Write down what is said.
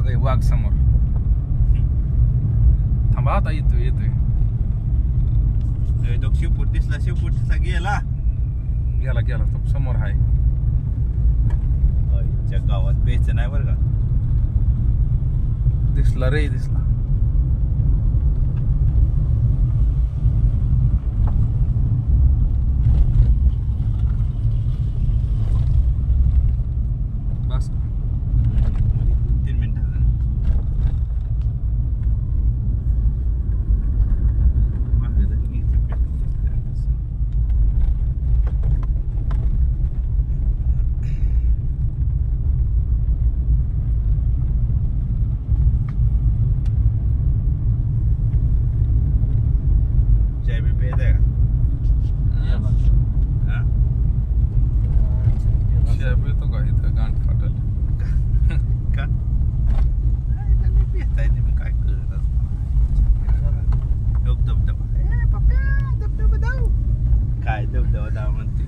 वाघ आहे, वाघ समोर. थांबा आता, येतोय येतोय. तो शिवपूर दिसला, शिवपूरचा गेला. गेला गेला, तो समोर आहे. त्या गावात प्यायचं नाही बरं का. दिसला रे, दिसला. बस 3 मिनिटं. येतो का इथं गांठ फाटल. का नाही पिताय तुम्ही, काय करत धबधबा. ए पप्प्या, धबधबा दाव. काय धबधबा दाव म्हणते.